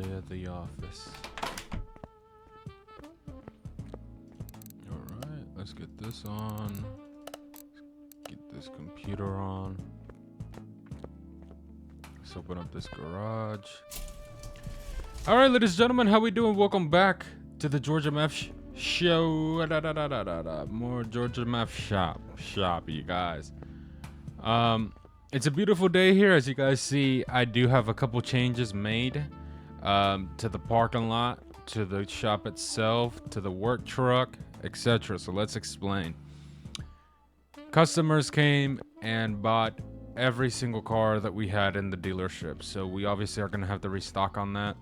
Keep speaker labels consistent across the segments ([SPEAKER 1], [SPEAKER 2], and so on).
[SPEAKER 1] day at the office. Alright, let's get this on. Get this computer on. Let's open up this garage. Alright, ladies and gentlemen, how we doing? Welcome back to the Georgia Meth Show. More Georgia Meth Shop, you guys. It's a beautiful day here. As you guys see, I do have a couple changes made to the parking lot, to the shop itself, to the work truck, etc. So let's explain. Customers came and bought every single car that we had in the dealership, so we obviously are going to have to restock on that.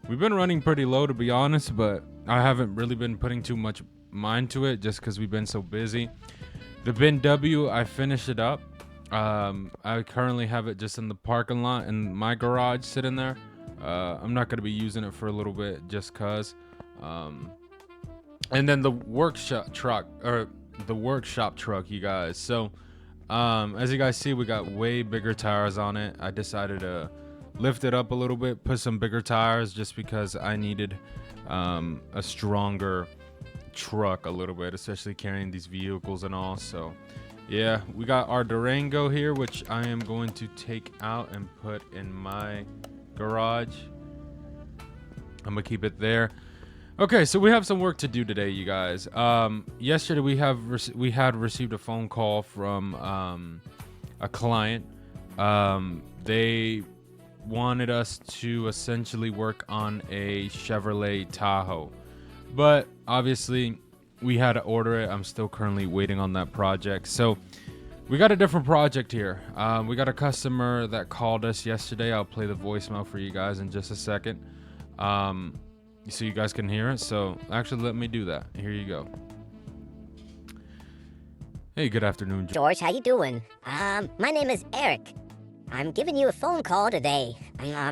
[SPEAKER 1] We've been running pretty low, to be honest, but I haven't really been putting too much mind to it just because we've been so busy. The Bin W, I finished it up. I currently have it just in the parking lot in my garage sitting there. I'm not going to be using it for a little bit just cause. And then the workshop truck, you guys. So as you guys see, we got way bigger tires on it. I decided to lift it up a little bit, put some bigger tires just because I needed a stronger truck a little bit, especially carrying these vehicles and all. So yeah, we got our Durango here, which I am going to take out and put in my garage. I'm gonna keep it there. Okay, so we have some work to do today, you guys. Yesterday we had received a phone call from a client. They wanted us to essentially work on a Chevrolet Tahoe, but obviously we had to order it. I'm still currently waiting on that project. So we got a different project here. We got a customer that called us yesterday. I'll play the voicemail for you guys in just a second, so you guys can hear it. So actually, let me do that. Here you go. Hey, good afternoon,
[SPEAKER 2] George. How you doing? My name is Eric. I'm giving you a phone call today.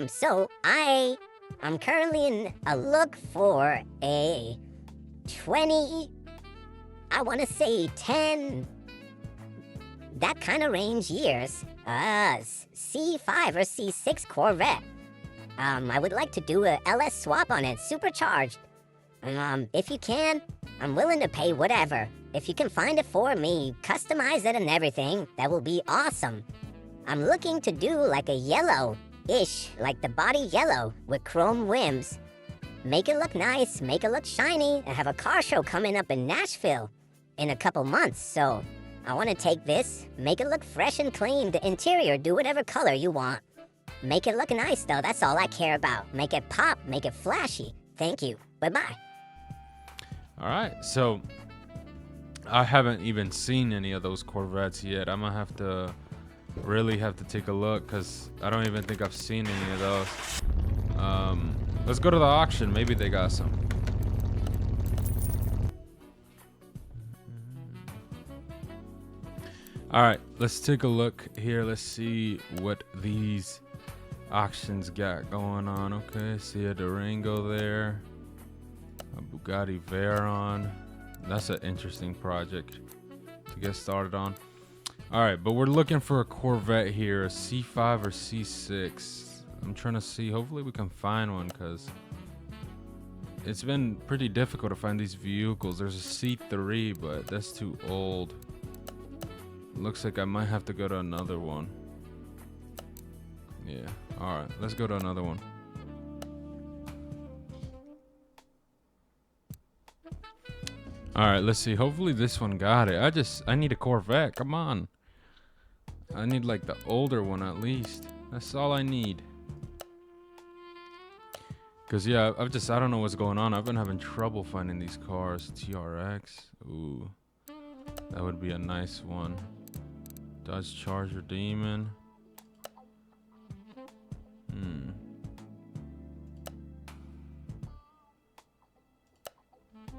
[SPEAKER 2] So I'm currently in a look for a 20, I want to say 10, that kind of range years, C5 or C6 Corvette. I would like to do a LS swap on it, supercharged. If you can, I'm willing to pay whatever. If you can find it for me, customize it and everything, that will be awesome. I'm looking to do like a yellow-ish, like the body yellow with chrome rims. Make it look nice, make it look shiny, and have a car show coming up in Nashville in a couple months. So I want to take this, make it look fresh and clean, the interior, do whatever color you want. Make it look nice though, that's all I care about. Make it pop, make it flashy. Thank you, bye-bye.
[SPEAKER 1] All right, so I haven't even seen any of those Corvettes yet. I'm gonna really have to take a look because I don't even think I've seen any of those. Let's go to the auction. Maybe they got some. All right, let's take a look here. Let's see what these auctions got going on. Okay, see a Durango there, a Bugatti Veyron. That's an interesting project to get started on. All right, but we're looking for a Corvette here, a C5 or C6. I'm trying to see, hopefully we can find one because it's been pretty difficult to find these vehicles. There's a C3, but that's too old. Looks like I might have to go to another one. Yeah, all right, let's go to another one. All right, let's see. Hopefully this one got it. I need a Corvette. Come on. I need like the older one at least. That's all I need. Cause yeah, I don't know what's going on. I've been having trouble finding these cars. TRX. Ooh, that would be a nice one. Dodge Charger Demon.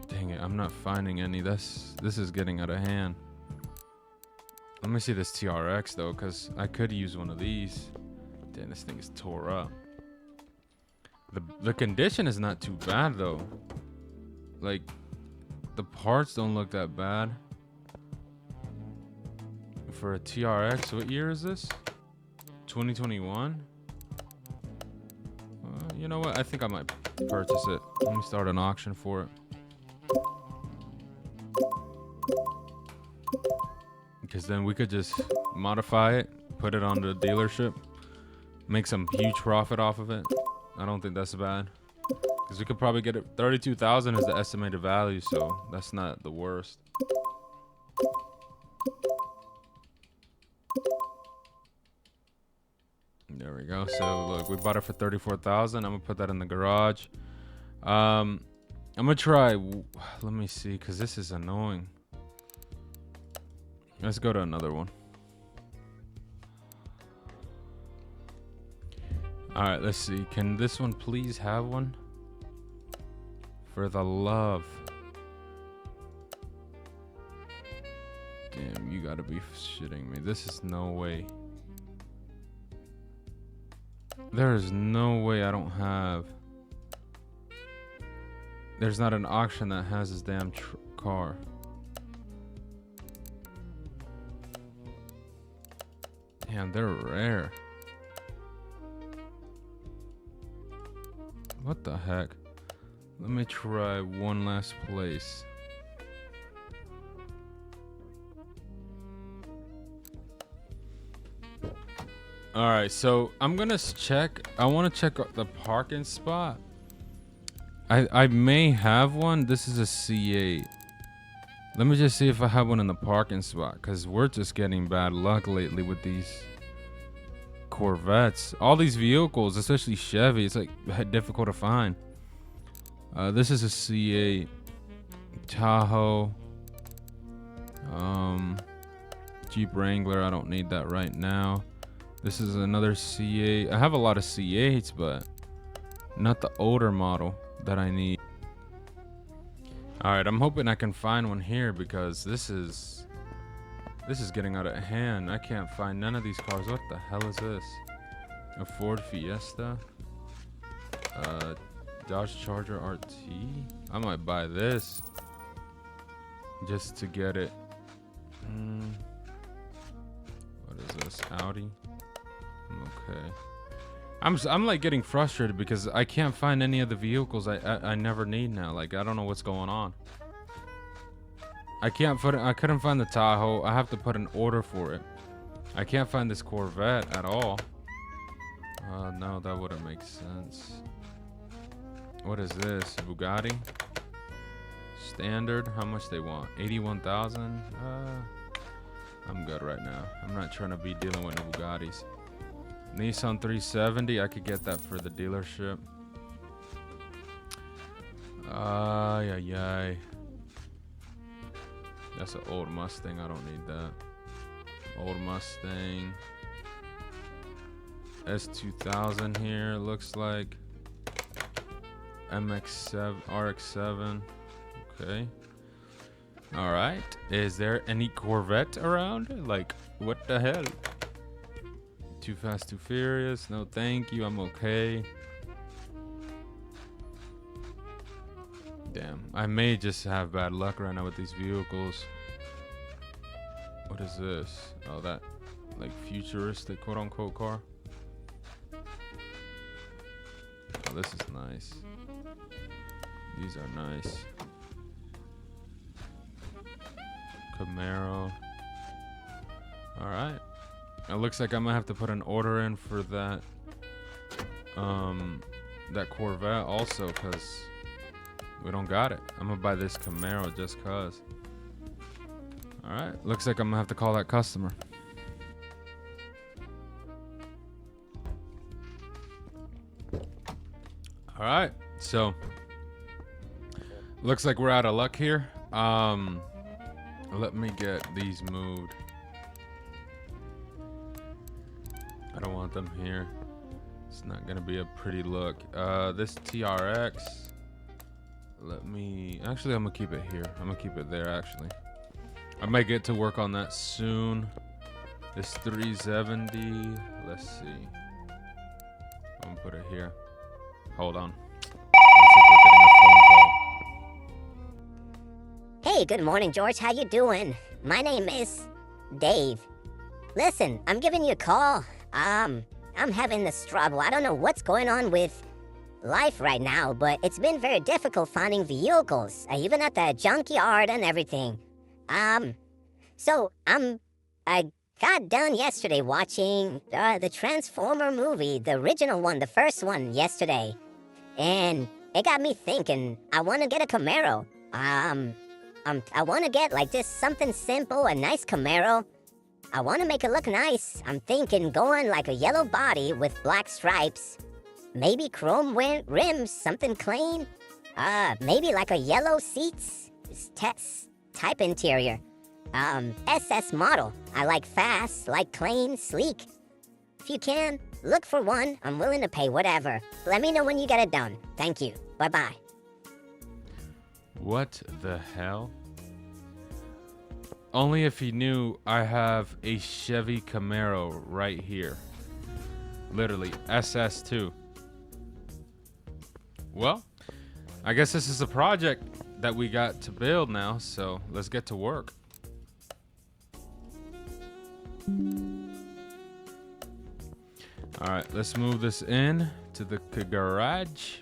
[SPEAKER 1] Dang it, I'm not finding any. This is getting out of hand. Let me see this TRX though, cause I could use one of these. Damn, this thing is tore up. The condition is not too bad though. Like, the parts don't look that bad. For a TRX, what year is this? 2021? You know what? I think I might purchase it. Let me start an auction for it. Because then we could just modify it, put it on the dealership, make some huge profit off of it. I don't think that's bad. Because we could probably get it. 32,000 is the estimated value, so that's not the worst. There we go. So look, we bought it for 34,000. I'm gonna put that in the garage. I'm gonna try. Let me see, because this is annoying. Let's go to another one. All right, let's see. Can this one please have one? For the love. Damn, you gotta be shitting me. This is no way. There is no way I don't have. There's not an auction that has this damn car. Damn, they're rare. What the heck? Let me try one last place. All right, so I'm gonna check. I want to check the parking spot. I may have one. This is a C8. Let me just see if I have one in the parking spot, because we're just getting bad luck lately with these Corvettes. All these vehicles, especially Chevy, it's like difficult to find. This is a C8 Tahoe. Jeep Wrangler, I don't need that right now. This is another C8. I have a lot of C8s, but not the older model that I need. All right, I'm hoping I can find one here, because this is getting out of hand. I can't find none of these cars. What the hell is this? A Ford Fiesta? Dodge Charger RT? I might buy this just to get it. What is this? Audi? Okay. I'm like getting frustrated because I can't find any of the vehicles I never need now. Like, I don't know what's going on. I couldn't find the Tahoe. I have to put an order for it. I can't find this Corvette at all. No, that wouldn't make sense. What is this? Bugatti? Standard? How much they want? 81,000? I'm good right now. I'm not trying to be dealing with Bugattis. Nissan 370, I could get that for the dealership. Yay. That's an old Mustang. I don't need that. Old Mustang. S2000 here, looks like. MX7, RX7. Okay. All right. Is there any Corvette around? Like, what the hell? Too Fast, Too Furious. No, thank you. I'm okay. Damn. I may just have bad luck right now with these vehicles. What is this? Oh, that like futuristic quote unquote car. Oh, this is nice. These are nice. Camaro. All right. It looks like I might have to put an order in for that that Corvette also, because we don't got it. I'm gonna buy this Camaro just cause. All right, looks like I'm gonna have to call that customer. All right, so looks like we're out of luck here. Let me get these moved. I don't want them here. It's not gonna be a pretty look. This TRX. Actually, I'm gonna keep it here. I'm gonna keep it there, actually. I might get to work on that soon. This 370. Let's see. I'm gonna put it here. Hold on. Looks like we're getting a phone call.
[SPEAKER 2] Hey, good morning, George. How you doing? My name is Dave. Listen, I'm giving you a call. I'm having this trouble. I don't know what's going on with life right now, but it's been very difficult finding vehicles, even at the junkyard and everything. So I got done yesterday watching the Transformer movie, the original one, the first one yesterday, and it got me thinking. I want to get a Camaro. I want to get like just something simple, a nice Camaro. I want to make it look nice. I'm thinking going like a yellow body with black stripes. Maybe chrome rims, something clean. Maybe like a yellow seats, type interior. SS model. I like fast, like clean, sleek. If you can, look for one. I'm willing to pay whatever. Let me know when you get it done. Thank you. Bye-bye.
[SPEAKER 1] What the hell? Only if he knew I have a Chevy Camaro right here. Literally, SS2. Well, I guess this is a project that we got to build now, so let's get to work. All right, let's move this in to the garage.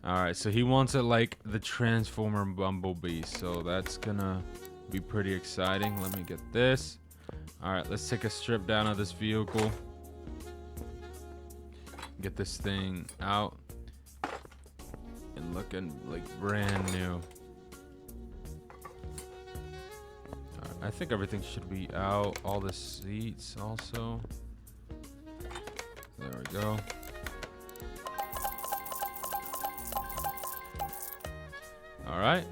[SPEAKER 1] All right, so he wants it like the Transformer Bumblebee, so that's gonna be pretty exciting. Let me get this. All right, let's take a strip down of this vehicle. Get this thing out and looking like brand new. All right, I think everything should be out. All the seats also. There we go. All right,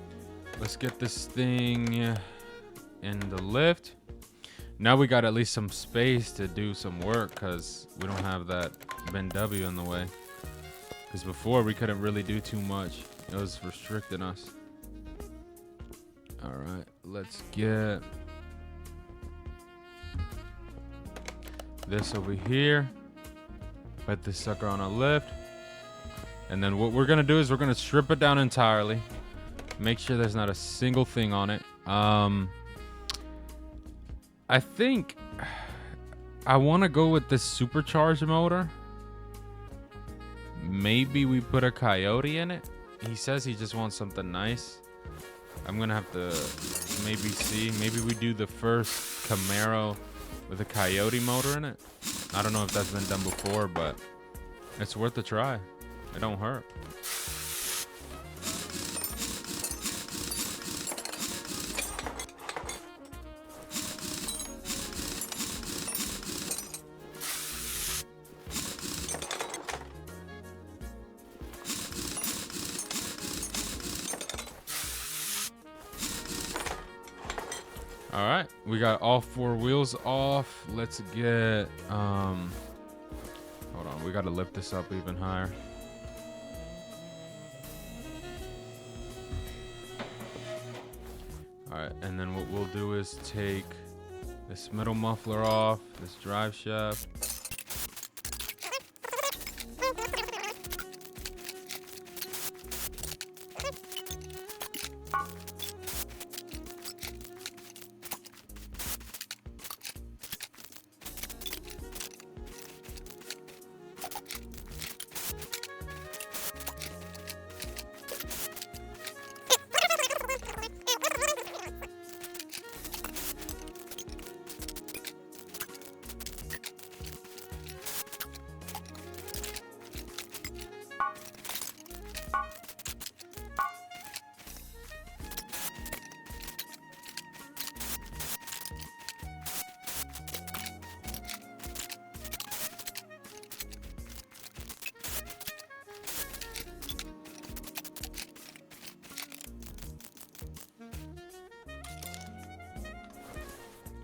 [SPEAKER 1] let's get this thing in the lift. Now we got at least some space to do some work because we don't have that BMW in the way. Because before we couldn't really do too much. It was restricting us. All right, let's get this over here. Put this sucker on a lift. And then what we're going to do is we're going to strip it down entirely. Make sure there's not a single thing on it. I think I want to go with this supercharged motor. Maybe we put a Coyote in it. He says he just wants something nice. I'm going to have to maybe see. Maybe we do the first Camaro with a Coyote motor in it. I don't know if that's been done before, but it's worth a try. It don't hurt. All right, we got all four wheels off. Let's get hold on, we got to lift this up even higher. All right, and then what we'll do is take this middle muffler off, this drive shaft.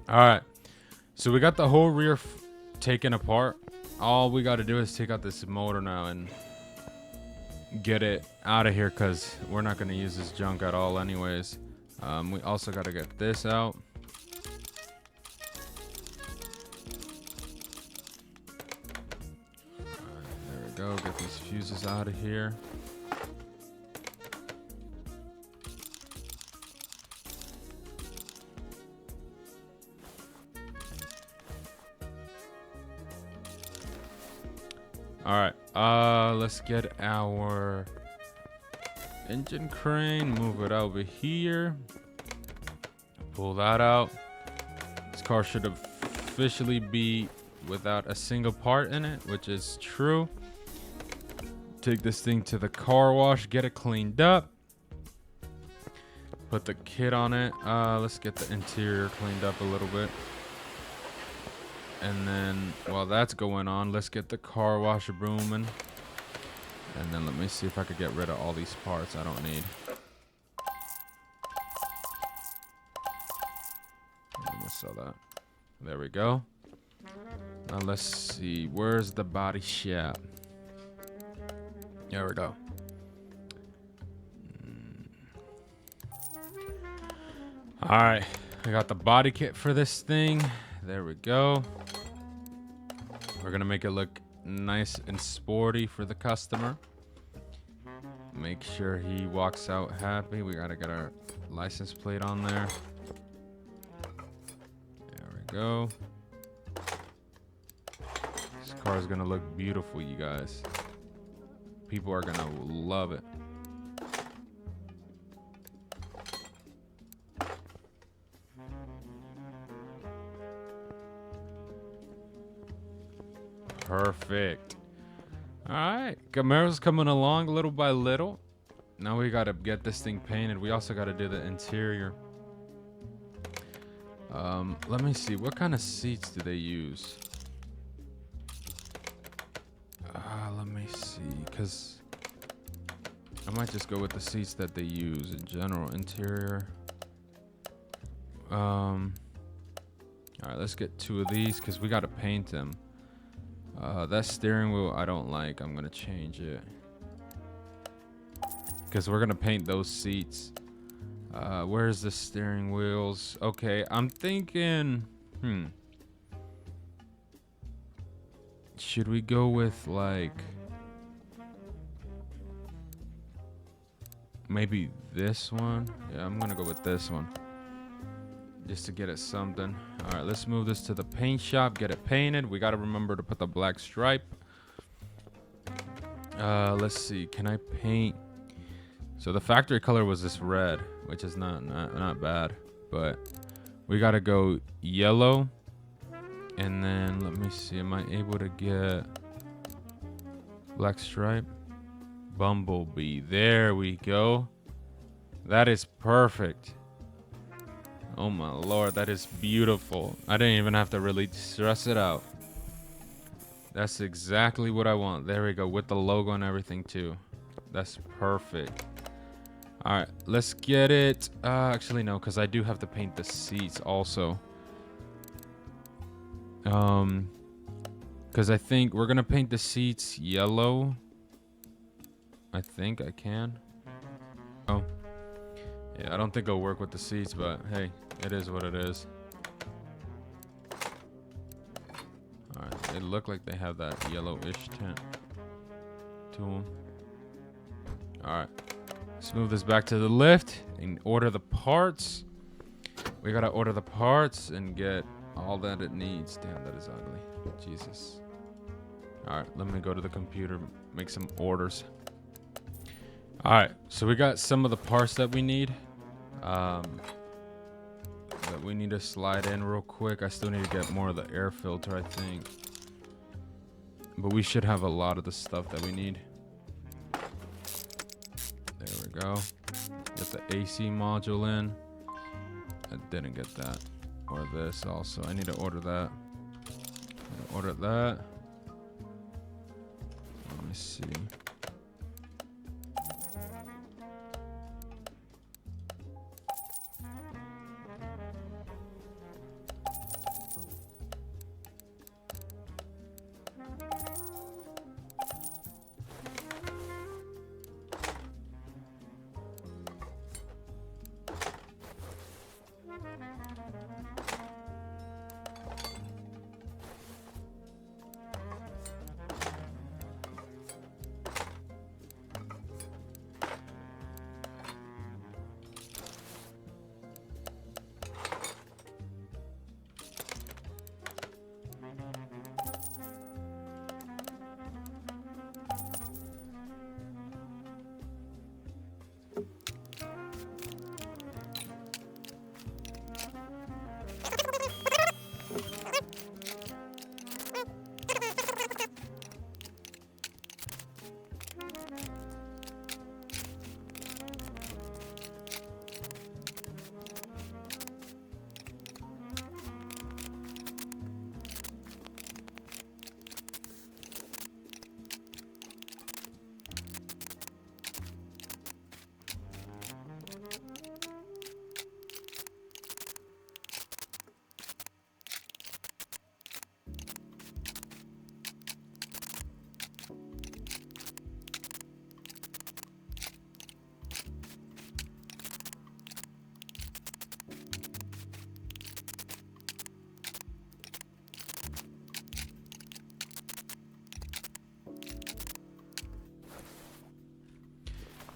[SPEAKER 1] All right, so we got the whole rear taken apart. All we got to do is take out this motor now and get it out of here because we're not going to use this junk at all anyways. We also got to get this out. All right, there we go. Get these fuses out of here. All right, Let's get our engine crane, move it over here, pull that out. This car should officially be without a single part in it, which is true. Take this thing to the car wash, get it cleaned up, put the kit on it. Let's get the interior cleaned up a little bit. And then while that's going on, let's get the car wash booming. And then let me see if I could get rid of all these parts I don't need. I'm gonna sell that. There we go. Now let's see, where's the body shop? There we go. All right, I got the body kit for this thing. There we go. We're gonna make it look nice and sporty for the customer. Make sure he walks out happy. We gotta get our license plate on there. There we go. This car is gonna look beautiful, you guys. People are gonna love it. Perfect. All right, Camaro's coming along little by little. Now we gotta get this thing painted. We also gotta do the interior. Let me see, what kind of seats do they use? Let me see, cause I might just go with the seats that they use in general. Interior. All right, let's get 2 of these because we gotta paint them. That steering wheel I don't like. I'm gonna change it because we're gonna paint those seats. Where's the steering wheels? Okay, I'm thinking, should we go with like maybe this one? Yeah, I'm gonna go with this one just to get it something. All right, let's move this to the paint shop, get it painted. We got to remember to put the black stripe. Let's see, can I paint? So the factory color was this red, which is not bad, but we got to go yellow. And then let me see, am I able to get black stripe? Bumblebee, there we go. That is perfect. Oh my lord, that is beautiful. I didn't even have to really stress it out. That's exactly what I want. There we go, with the logo and everything too. That's perfect. All right, let's get it. Actually no, because I do have to paint the seats also. Because I think we're gonna paint the seats yellow. I think I can. Oh. Yeah, I don't think it'll work with the seats, but hey, it is what it is. Alright, they look like they have that yellowish tint to them. Alright, let's move this back to the lift and order the parts. We gotta order the parts and get all that it needs. Damn, that is ugly. Jesus. Alright, let me go to the computer, make some orders. Alright, so we got some of the parts that we need. That we need to slide in real quick. I still need to get more of the air filter, I think. But we should have a lot of the stuff that we need. There we go. Get the AC module in. I didn't get that. Or this also. I need to order that. Order that. Let me see.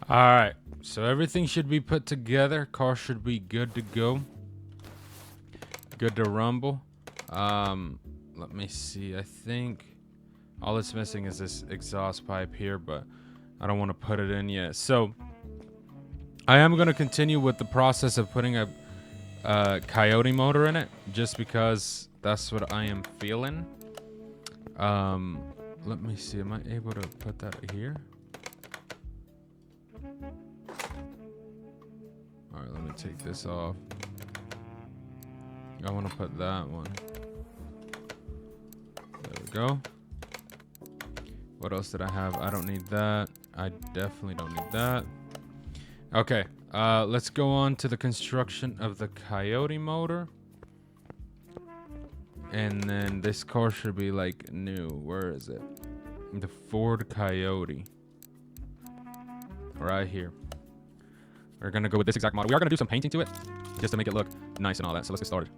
[SPEAKER 1] All right, so everything should be put together. Car should be good to go. Good to rumble. Let me see. I think all it's missing is this exhaust pipe here, but I don't want to put it in yet. So I am going to continue with the process of putting a Coyote motor in it, just because that's what I am feeling. Let me see. Am I able to put that here? All right, let me take this off. I want to put that one. There we go. What else did I have? I don't need that. I definitely don't need that. Okay, let's go on to the construction of the Coyote motor. And then this car should be like new. Where is it? The Ford Coyote. Right here. We're gonna go with this exact model. We are gonna do some painting to it just to make it look nice and all that. So let's get started.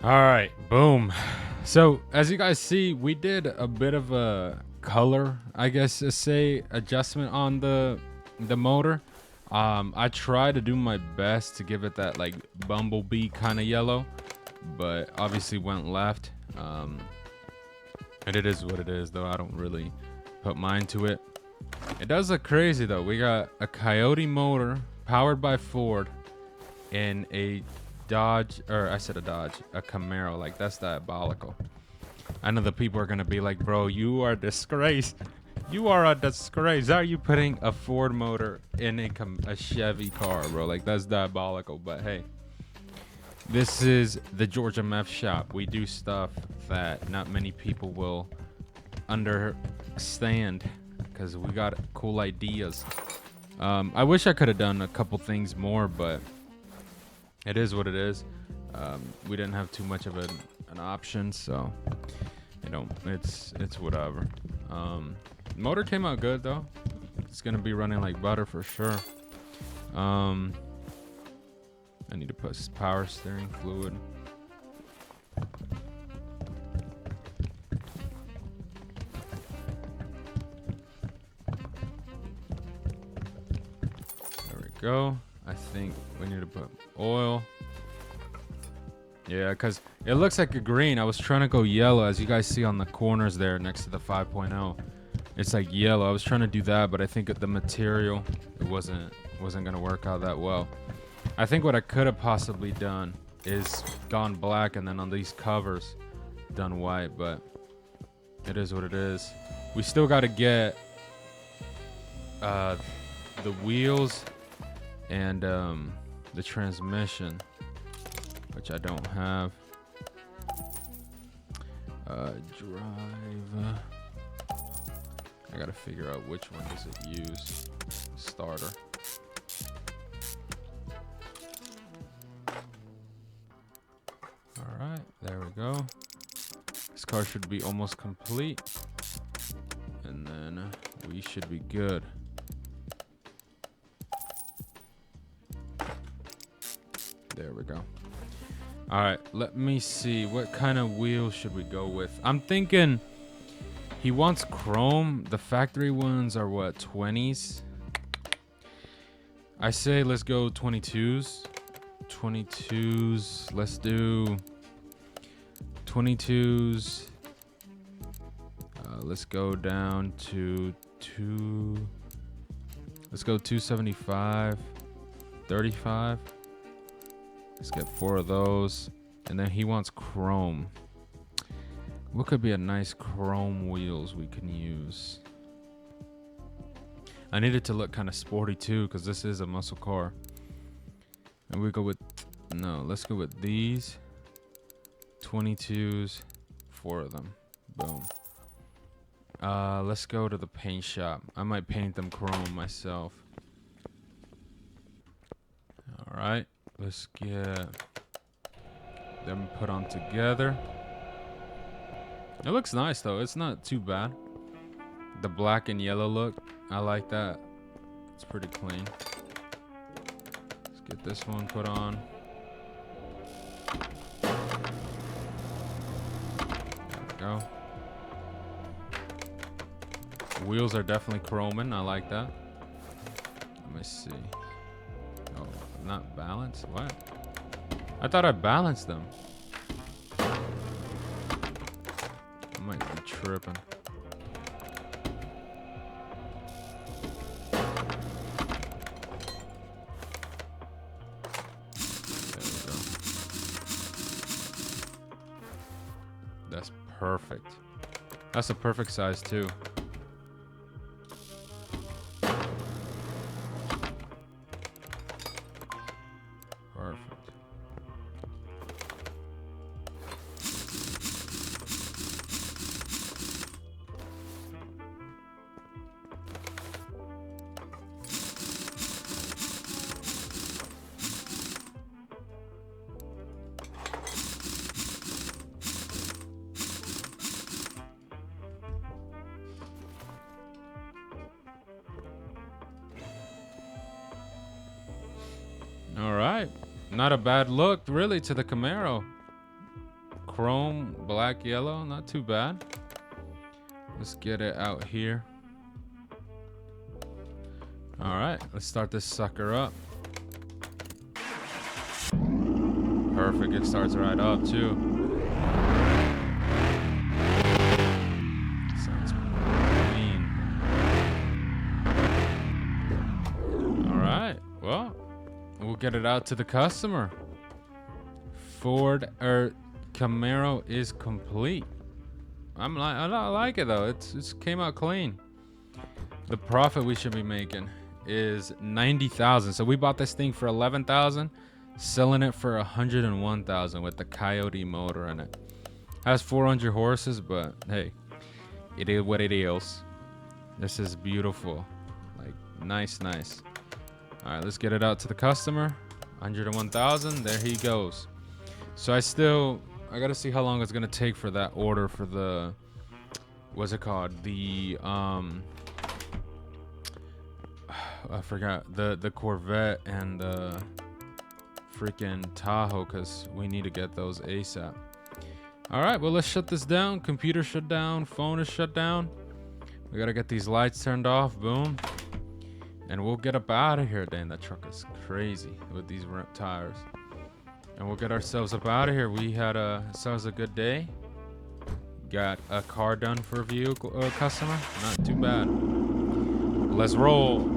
[SPEAKER 1] All right, boom. So as you guys see, we did a bit of a color, I guess to say, adjustment on the motor. I tried to do my best to give it that like bumblebee kind of yellow, but obviously went left. And it is what it is, though. I don't really put mind to it. It does look crazy though. We got a Coyote motor powered by Ford in a Dodge, or I said a Dodge, a Camaro. Like, that's diabolical. I know the people are gonna be like, bro, you are a disgrace. You are a disgrace. How are you putting a Ford motor in a Chevy car, bro? Like, that's diabolical. But hey, this is the Georgia Meth Shop. We do stuff that not many people will understand because we got cool ideas. I wish I could have done a couple things more, but it is what it is. We didn't have too much of an option, so you know, it's whatever. Motor came out good though. It's gonna be running like butter for sure. I need to put power steering fluid. There we go. I think we need to put oil. Yeah, because it looks like a green. I was trying to go yellow, as you guys see on the corners there next to the 5.0. It's like yellow. I was trying to do that, but I think the material, it wasn't gonna work out that well. I think what I could have possibly done is gone black and then on these covers done white, but it is what it is. We still got to get the wheels and the transmission, which I don't have. Drive. I gotta figure out which one does it use. Starter. All right, there we go. This car should be almost complete, and then we should be good. There we go. All right, let me see. What kind of wheels should we go with? I'm thinking he wants chrome. The factory ones are what, 20s? I say let's go 22s. 22s. Let's do 22s. Let's go down to let's go 275, 35. Let's get 4 of those. And then he wants chrome. What could be a nice chrome wheels we can use? I need it to look kind of sporty too, because this is a muscle car. And we go with, no, let's go with these 22s, 4 of them. Boom. Let's go to the paint shop. I might paint them chrome myself. All right, let's get them put on together. It looks nice though. It's not too bad. The black and yellow look, I like that. It's pretty clean. Let's get this one put on. There we go. Wheels are definitely chroming. I like that. Let me see. Oh, not balanced? What? I thought I balanced them. I might be tripping. There we go. That's perfect. That's a perfect size too. Perfect. All right. Not a bad look, really, to the Camaro. chrome, black, yellow. Not too bad. Let's get it out here. All right, let's start this sucker up. Perfect, it starts right up too. Sounds clean. All right, well, we'll get it out to the customer. Ford or Camaro is complete. I like it though. It's came out clean. The profit we should be making is 90,000. So we bought this thing for 11,000, selling it for 101,000 with the Coyote motor in it. Has 400 horses, but hey, it is what it is. This is beautiful, like nice. All right, let's get it out to the customer. 101,000. There he goes. So I gotta see how long it's gonna take for that order for the, what's it called? The I forgot the Corvette and the freaking Tahoe, because we need to get those ASAP. All right, well, let's shut this down. Computer shut down, phone is shut down. We gotta get these lights turned off. Boom, and we'll get up out of here. Dang, that truck is crazy with these tires. And we'll get ourselves up out of here. We had ourselves a good day. Got a car done for a vehicle customer. Not too bad. Let's roll.